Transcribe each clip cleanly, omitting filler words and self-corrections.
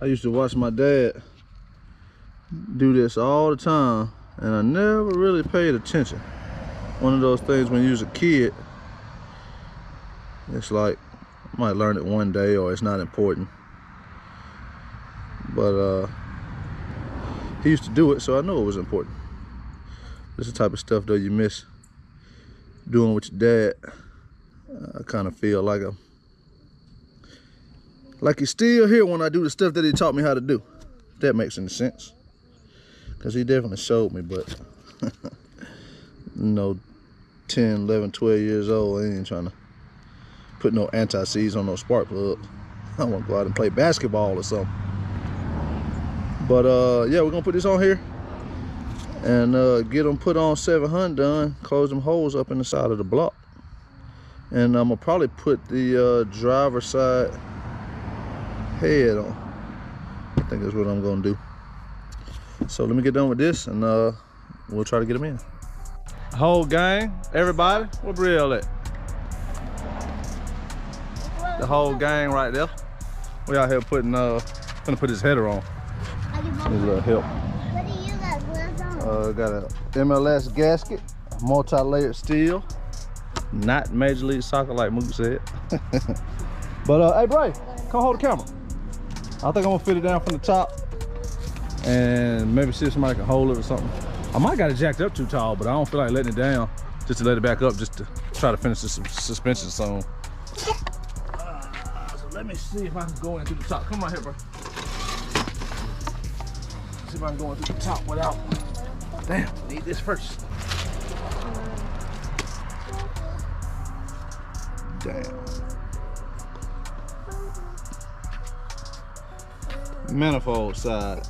used to watch my dad do this all the time, and I never really paid attention. One of those things when you was a kid, it's like I might learn it one day or it's not important. But he used to do it, so I know it was important. This is the type of stuff though you miss doing with your dad. I kind of feel like he's still here when I do the stuff that he taught me how to do. If that makes any sense. Because he definitely showed me, but you know, 10, 11, 12 years old, I ain't trying to put no anti-seize on no spark plugs. I want to go out and play basketball or something. But yeah, we're gonna put this on here and get them put on 700 done, close them holes up in the side of the block. And I'm gonna probably put the driver's side head on. I think that's what I'm gonna do. So let me get done with this and we'll try to get them in. Whole gang, everybody, where Brielle at? The whole gang right there. We out here putting, gonna put his header on. Need a little help. What do you got gloves on? Got a MLS gasket, multi-layered steel. Not Major League Soccer like Mook said. But hey Bray, come hold the camera. I think I'm gonna fit it down from the top and maybe see if somebody can hold it or something. I might got it jacked up too tall, but I don't feel like letting it down just to let it back up, just to try to finish this suspension soon. So let me see if I can go into the top. Come right here, bro. See if I can go into the top without. Damn, need this first. Damn. Manifold side.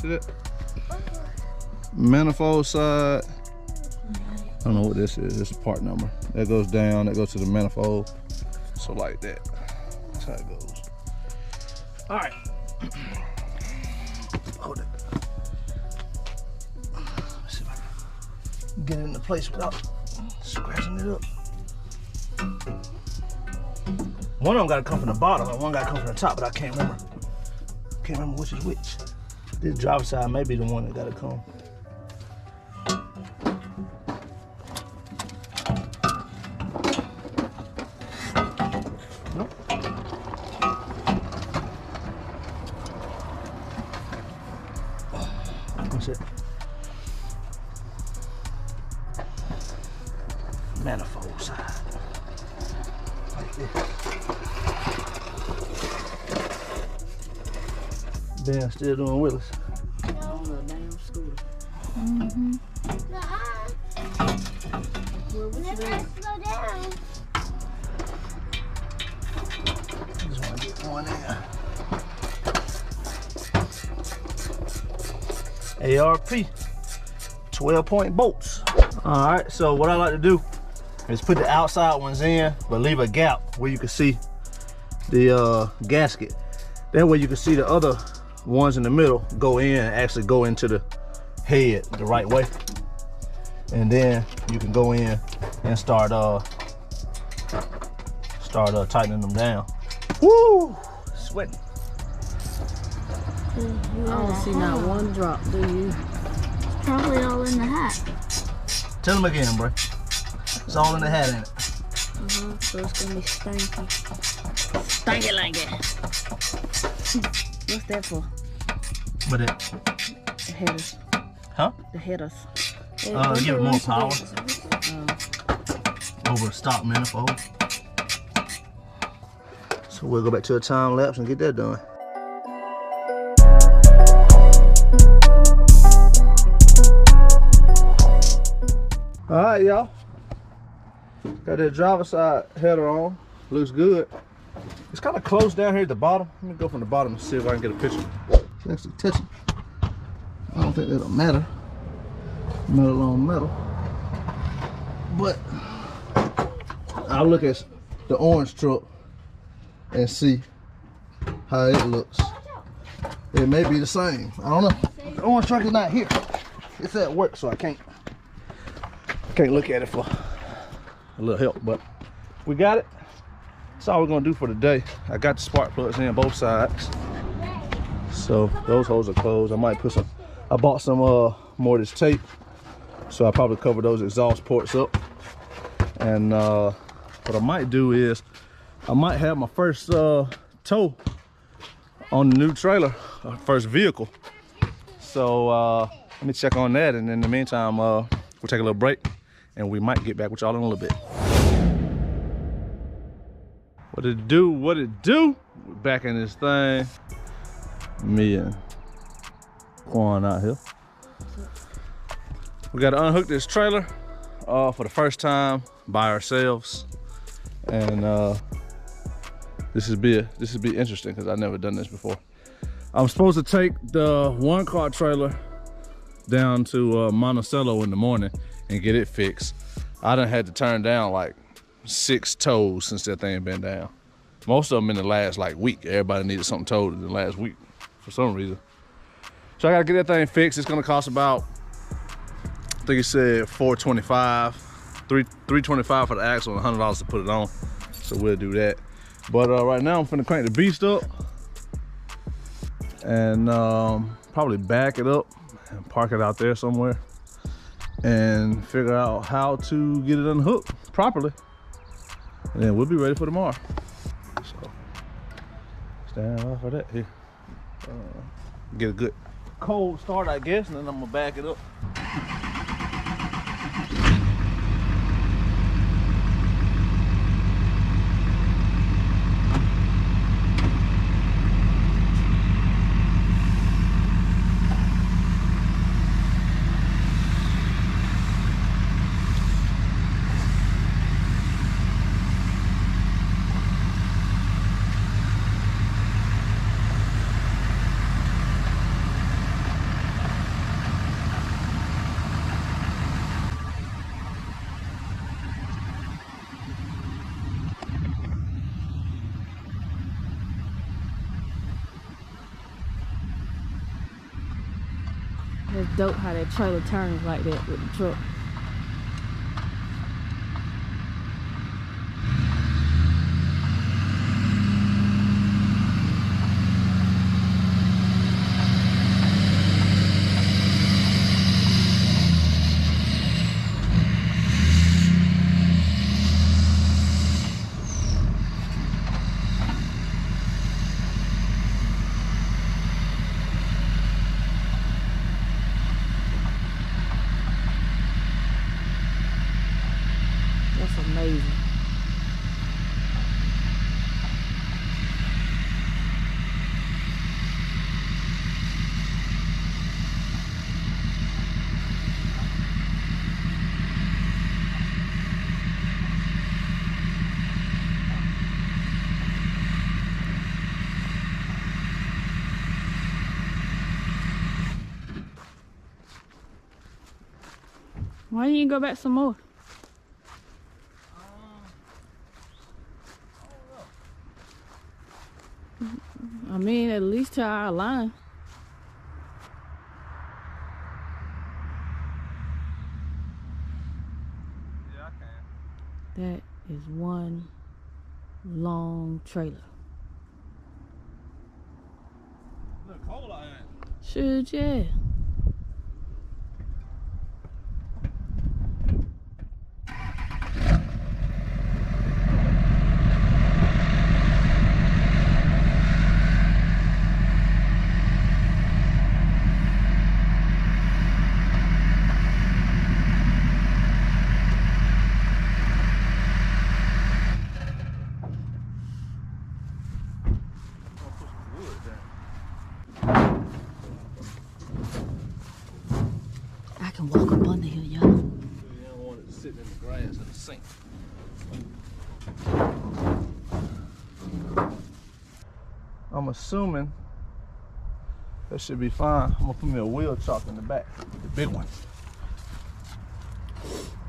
See that? Manifold side. I don't know what this is. This is part number. That goes down. That goes to the manifold. So like that. That's how it goes. All right. Hold it. Let's see if I can get it into place without scratching it up. One of them got to come from the bottom and one got to come from the top, but I can't remember. Can't remember which is which. This driver's side may be the one that got to come. Nope. What's it? Manifold side. Like this. Ben still doing wheelies. On a damn scooter. Mm-hmm. Well, what you Never doing? slow down. Just want to get one in. ARP 12-point bolts. All right, so what I like to do is put the outside ones in, but leave a gap where you can see the gasket. That way you can see the other ones in the middle go in and actually go into the head the right way. And then you can go in and start tightening them down. Woo! Sweating. I don't see not one drop, do you? Probably all in the hat. Tell them again, bro. It's all in the hat, ain't it? So it's gonna be stanky. Stanky like it. What's that for? But it, The headers. huh? The headers. Give it more power over stock manifold. So we'll go back to a time lapse and get that done. All right, y'all. Got that driver side header on. Looks good. It's kind of close down here at the bottom. Let me go from the bottom and see if I can get a picture. It's actually touching. I don't think that'll matter. Metal on metal. But I'll look at the orange truck and see how it looks. It may be the same. I don't know. The orange truck is not here. It's at work, so I can't look at it for a little help. But we got it. That's all we're gonna do for today. I got the spark plugs in both sides. So those holes are closed. I might put some, I bought some more of this tape. So I'll probably cover those exhaust ports up. And what I might do is, I might have my first tow on the new trailer, first vehicle. So let me check on that, and in the meantime, we'll take a little break, and we might get back with y'all in a little bit. What it do? What it do? We're back in this thing. Me and Quan out here. We got to unhook this trailer for the first time by ourselves, and this would be interesting because I've never done this before. I'm supposed to take the 1-car trailer down to Monticello in the morning and get it fixed. I done had to turn down like 6 tows since that thing been down. Most of them in the last like week. Everybody needed something towed in the last week for some reason. So I gotta get that thing fixed. It's gonna cost about, I think he said $425, $325 for the axle and $100 to put it on. So we'll do that. But right now I'm finna crank the beast up and probably back it up and park it out there somewhere and figure out how to get it unhooked properly. And then we'll be ready for tomorrow. So stand off of that here. Get a good cold start, I guess, and then I'm gonna back it up. It's dope how that trailer turns like that with the truck. That's amazing. Why didn't you go back some more? I mean, at least to our line. Yeah, I can. That is one long trailer. Look cold out here. Shoot, yeah. I can walk up under here, y'all. You don't want it sitting in the grass in the sink. I'm assuming that should be fine. I'm gonna put me a wheel chock in the back, the big one.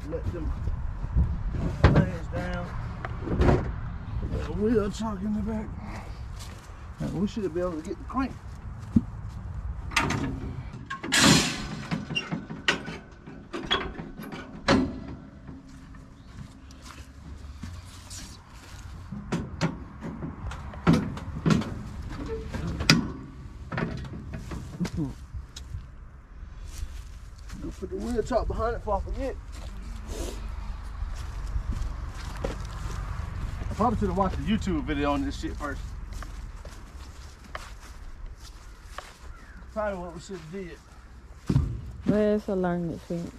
Let them things down. Put a wheel chock in the back. And we should be able to get the crank. Put the wheel top behind it before I forget. I probably should have watched the YouTube video on this shit first. Probably what we should have did. Well, it's a learning experience.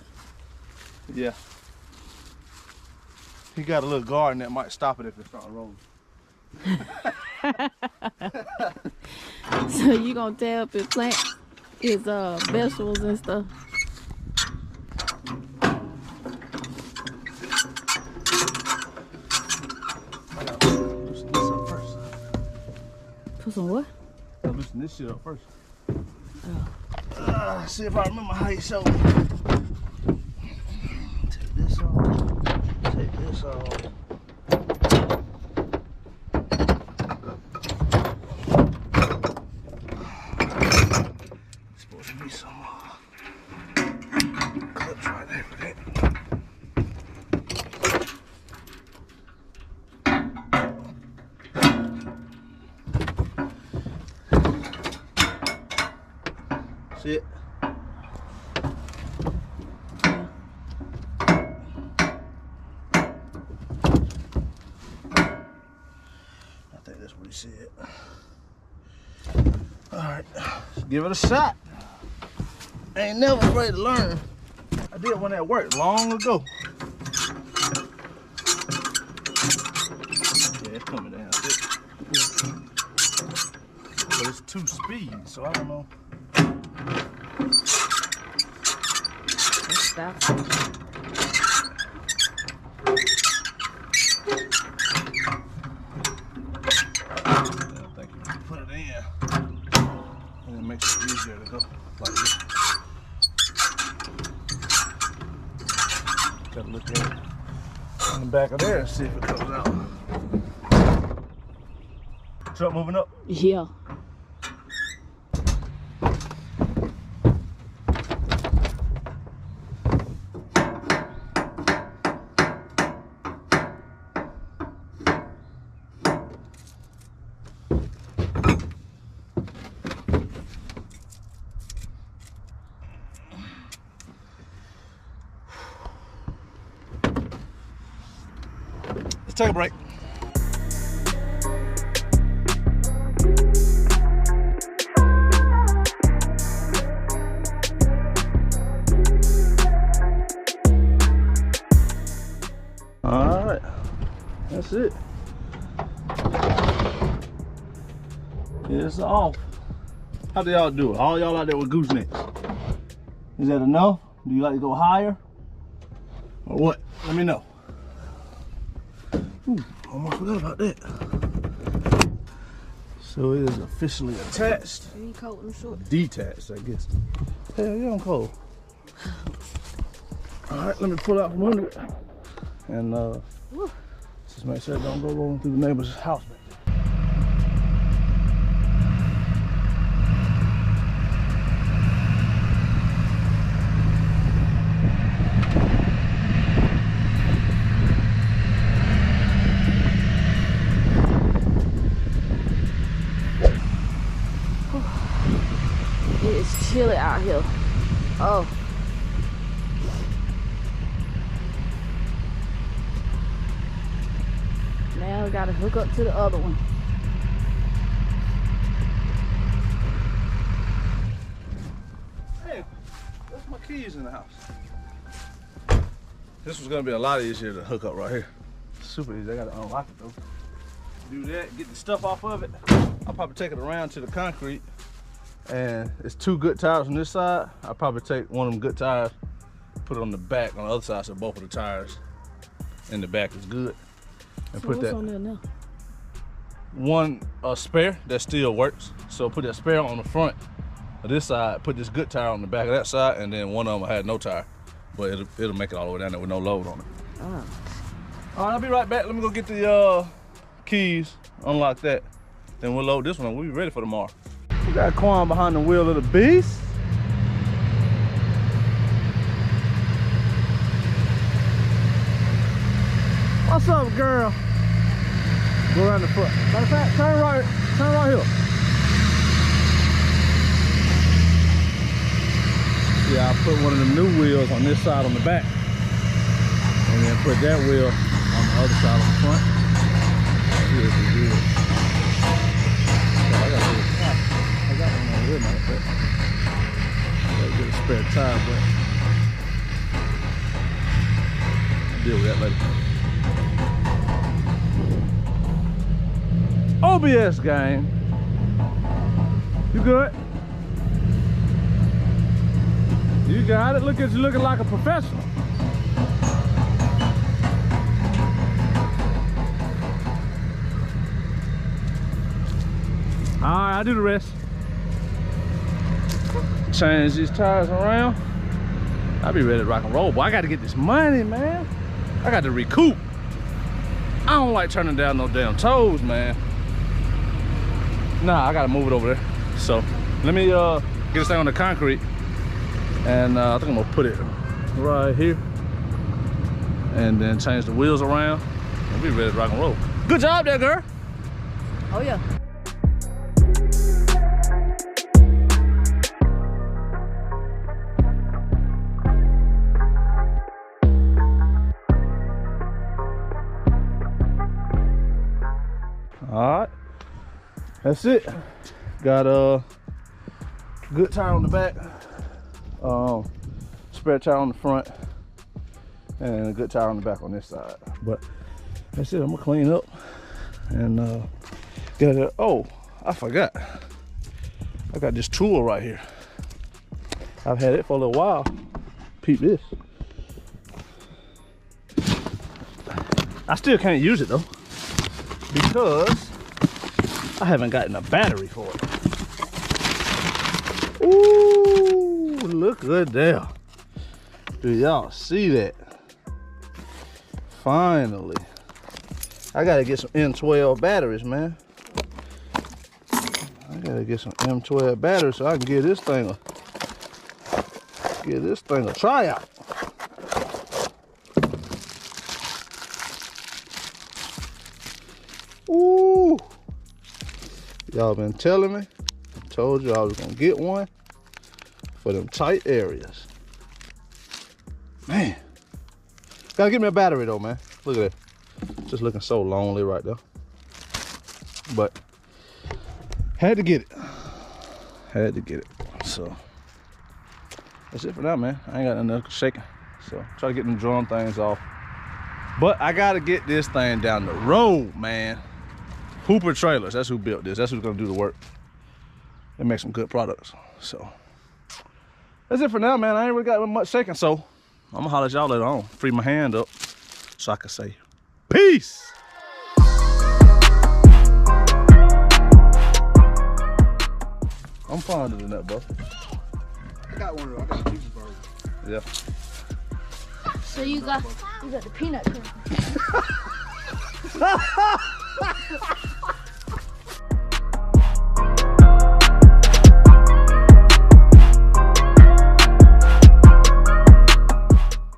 Yeah. He got a little garden that might stop it if it starts rolling. So you gonna tear up his plant, his vegetables and stuff. I gotta loosen this up first. Put some what? I gotta loosen this shit up first. Oh. See if I remember how he showed me. Take this off. Take this off. Supposed to be some clips right there for that. See it? I think that's what he said. Alright, let's give it a shot. Ain't never afraid to learn. I did one that worked long ago. Yeah, it's coming down. But it's 2 speeds, so I don't know. Stop. Yeah, I think you can put it in, and it makes it easier to go like this. Gotta look at it on the back of there and see if it comes out. Truck moving up? Yeah. Let's take a break. All right, that's it. It's off. How do y'all do it? All y'all out there with goosenecks. Is that enough? Do you like to go higher? Or what? Let me know. Ooh, almost forgot about that. So it is officially attached. Are you cold and short? Detached, I guess. Hell yeah, I'm cold. All right, let me pull out from under it. And just make sure it don't go rolling through the neighbor's house back there. It's chilly out here. Oh. Now we gotta hook up to the other one. Hey, where's my keys in the house? This was gonna be a lot easier to hook up right here. Super easy, I gotta unlock it though. Do that, get the stuff off of it. I'll probably take it around to the concrete. And it's 2 good tires on this side. I'll probably take one of them good tires, put it on the back on the other side so both of the tires in the back is good. And So put what's that on there now? one spare that still works. So put that spare on the front of this side, put this good tire on the back of that side, and then one of them had no tire. But it'll make it all the way down there with no load on it. Oh. All right, I'll be right back. Let me go get the keys, unlock that. Then we'll load this one. We'll be ready for tomorrow. We got Quan behind the wheel of the beast. What's up, girl? Go around the front. Matter of fact, turn right here. See, I'll put one of the new wheels on this side on the back. And then put that wheel on the other side on the front. See if it's good. So I got one over here now. I gotta get a spare tire, but I'll deal with that later. OBS gang. You good? You got it. Look at you looking like a professional. Alright, I'll do the rest. Change these tires around. I'll be ready to rock and roll. Boy, I gotta get this money, man. I got to recoup. I don't like turning down no damn toes, man. Nah, I gotta move it over there. So let me get this thing on the concrete. And I think I'm gonna put it right here. And then change the wheels around. And be ready to rock and roll. Good job there, girl. Oh yeah. All right, that's it. Got a good tire on the back, spare tire on the front, and a good tire on the back on this side. But that's it. I'm gonna clean up and get it. Oh, I forgot. I got this tool right here. I've had it for a little while. Peep this. I still can't use it though, because I haven't gotten a battery for it. Ooh, look at that. Do y'all see that? Finally. I gotta get some M12 batteries, man. I gotta get some M12 batteries so I can give this thing a tryout. Ooh. Y'all been telling me. I told you I was gonna get one for them tight areas. Man. Gotta get me a battery though, man. Look at that. Just looking so lonely right there. But had to get it. Had to get it. So that's it for now, man. I ain't got nothing shaking. So try to get them drum things off. But I gotta get this thing down the road, man. Hooper Trailers, that's who built this. That's who's gonna do the work. They make some good products. So that's it for now, man. I ain't really got much shaking, so I'm gonna holler at y'all later on. Free my hand up so I can say peace. I'm fonder than that, bro. I got one of those. I got a cheese burger. Yeah. So you got the peanut.